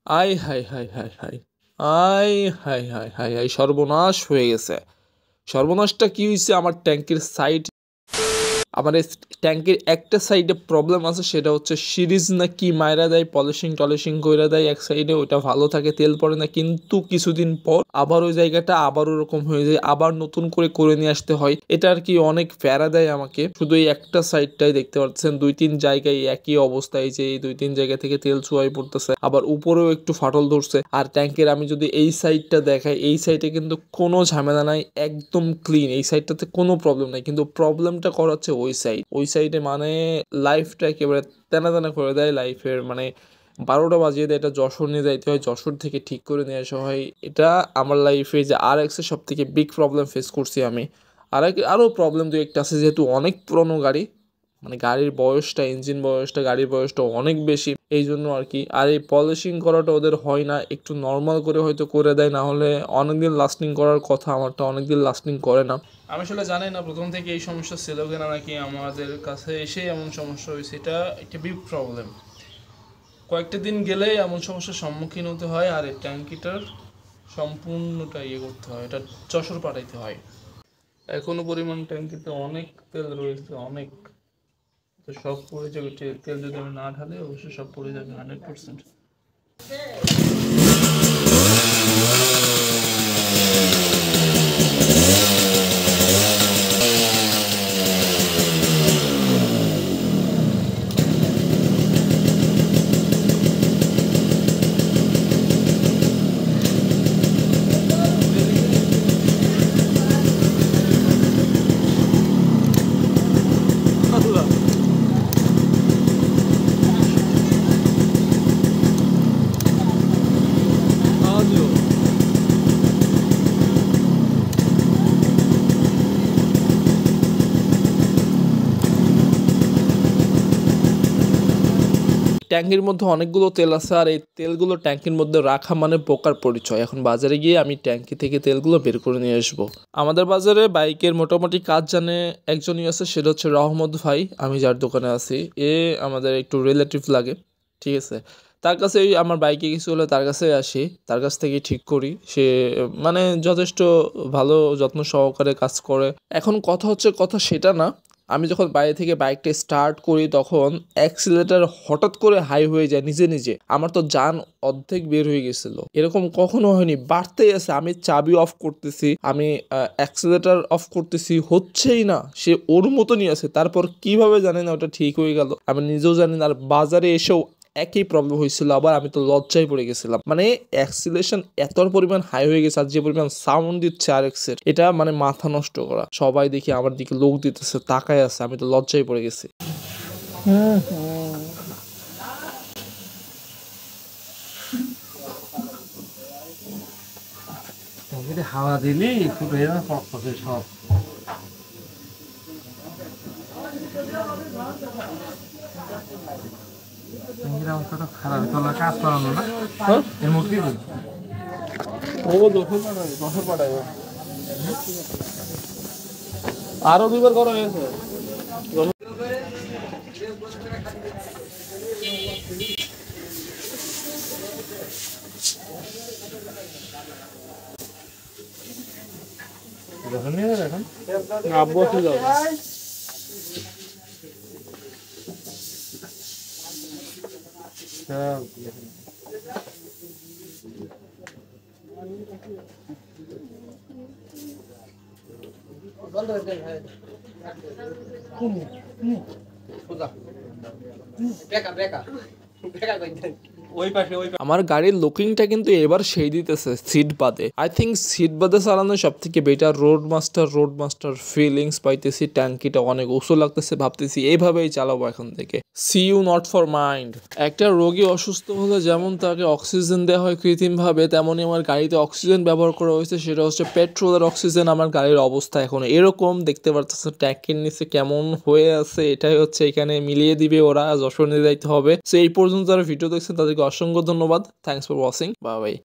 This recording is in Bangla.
আয় হায় হায় হায় হায়, আয় হায় হায় হায় হায়, সর্বনাশ হয়ে গেছে। সর্বনাশটা কি হয়েছে, আমার ট্যাঙ্কের সাইড, আমার এই ট্যাঙ্কের একটা সাইডে প্রবলেম আছে, সেটা হচ্ছে সিরিজ না কি মাইরা দেয়, পলিশিং টলিশিং কইরা দেয় এক সাইডে, ওইটা ভালো থাকে, তেল পড়ে না, কিন্তু কিছুদিন পর আবার ওই জায়গাটা আবার ওরকম হয়ে যায়, আবার নতুন করে করে নিয়ে আসতে হয়। এটা আর কি অনেক প্যারা দেয় আমাকে। শুধু এই একটা সাইডটাই দেখতে পাচ্ছেন, 2-3 জায়গায় একই অবস্থায়, যে এই 2-3 জায়গা থেকে তেল চুয়াই পড়তেছে, আবার উপরেও একটু ফাটল ধরছে। আর ট্যাঙ্কের আমি যদি এই সাইডটা দেখাই, এই সাইডে কিন্তু কোনো ঝামেলা নাই, একদম ক্লিন, এই সাইডটাতে কোনো প্রবলেম নাই, কিন্তু প্রবলেমটা করাচ্ছে ওই সাইডে, মানে লাইফটা একেবারে তেনা তেনা করে দেয়, লাইফের মানে 12টা বাজিয়ে দেয়। এটা যশোর নিয়ে যাইতে হয়, যশোর থেকে ঠিক করে নিয়ে আসা হয়। এটা আমার লাইফে যে RX এর সব থেকে বিগ প্রবলেম ফেস করছি আমি। আরও প্রবলেম দু একটা আছে, যেহেতু অনেক পুরনো গাড়ি, মানে গাড়ির বয়সটা, ইঞ্জিন বয়সটা, গাড়ির বয়সটা অনেক বেশি, এই জন্য আর কি। আর এই পলিশিং করাটা ওদের হয় না, একটু নর্মাল করে হয়তো করে দেয়, না হলে অনেকদিন লাস্টিং করার কথা, আমারটা অনেকদিন লাস্টিং করে না। আমি আসলে জানি না প্রথম থেকে এই সমস্যা ছিল কিনা, নাকি আমাদের কাছে এসে এমন সমস্যা হয়েছে, এটা একটা বিগ প্রবলেম। কয়েকটা দিন গেলেই এমন সমস্যার সম্মুখীন হতে হয়, আর এই ট্যাঙ্কিটার সম্পূর্ণটা করতে হয়, এটা যশোর পাঠাইতে হয়। এখনো পরিমাণ ট্যাঙ্কিতে অনেক তেল রয়েছে, অনেক। তো সব পড়ে যাবে, তেল যদি আমি না ঢালি অবশ্যই সব পড়ে যাবে 100%। ট্যাঙ্কির মধ্যে অনেকগুলো তেল আছে, আর এই তেলগুলো ট্যাঙ্কির মধ্যে রাখা মানে পোকার পরিচয়। এখন বাজারে গিয়ে আমি ট্যাঙ্কি থেকে তেলগুলো বের করে নিয়ে আসবো। আমাদের বাজারে বাইকের মোটামুটি কাজ জানে একজনই আছে, সেটা হচ্ছে রহমত ভাই, আমি যার দোকানে আছি। আমাদের একটু রিলেটিভ লাগে, ঠিক আছে। তার কাছেই আমার বাইকে কিছু হলে তার কাছেই আসি, তার কাছ থেকেই ঠিক করি। সে মানে যথেষ্ট ভালো যত্ন সহকারে কাজ করে। এখন কথা সেটা না, আমি যখন বাইরে থেকে বাইকটা স্টার্ট করি, তখন অ্যাক্সিলারেটর হঠাৎ করে হাই হয়ে যায় নিজে নিজে, আমার তো জান অর্ধেক বের হয়ে গেছিল। এরকম কখনো হয়নি, বাড়তেই আছে। আমি চাবি অফ করতেছি, আমি অ্যাক্সিলারেটর অফ করতেছি, হচ্ছেই না। সে ওর মতনই আছে, তারপর কিভাবে জানি না ওটা ঠিক হয়ে গেল, আমি নিজেও জানি না। আর বাজারে এসেও একই প্রবলেম হয়েছিল, আবার আমি তো লজ্জায় পড়ে গেছিলাম। মানে অ্যাক্সিলেশন এত পরিমাণ হাই হয়ে গেছে, আর যে পরিমাণ সাউন্ড দিচ্ছে RX এর, এটা মানে মাথা নষ্ট করা। সবাই দেখি আমার দিকে লোক দিতেছে, তাকায় আছে, আমি তো লজ্জায় পড়ে গেছি। হাওয়া দিলি ফুটে যাবে ফকফকে সব। ট্যাঙ্কির অবস্থাটা খারাপ, তোলা কাজ করানো না এর মধ্যে বছর পাঠাবো, আরো 2বার করা হয়েছে। যখন নিয়ে যাবে এখন আব্বু আছে যাও। আমার গাড়ির লুকিংটা কিন্তু এবার সেই দিতেছে সিট বাদে। আই থিঙ্ক সিট বাদে চালানো সব থেকে বেটার। রোড মাস্টার ফিলিংস পাইতেছি, ট্যাঙ্কিটা অনেক উঁচু লাগতেছে, ভাবতেছি এইভাবেই চালাবো এখন থেকে। See you not for mind. একটা রোগী অসুস্থ হলে যেমন তাকে অক্সিজেন দেওয়া হয় কৃত্রিমভাবে, তেমনই আমার গাড়িতে অক্সিজেন ব্যবহার করা হয়েছে, সেটা হচ্ছে পেট্রোলের অক্সিজেন। আমার গাড়ির অবস্থা এখন এরকম, দেখতে পারতেছে ট্যাঙ্কির নিচে কেমন হয়ে আছে, এটাই হচ্ছে এখানে মিলিয়ে দিবে ওরা, যশোর নিয়ে যাইতে হবে। সো এই পর্যন্ত যারা ভিডিও দেখছেন তাদেরকে অসংখ্য ধন্যবাদ। Thanks for watching, bye bye.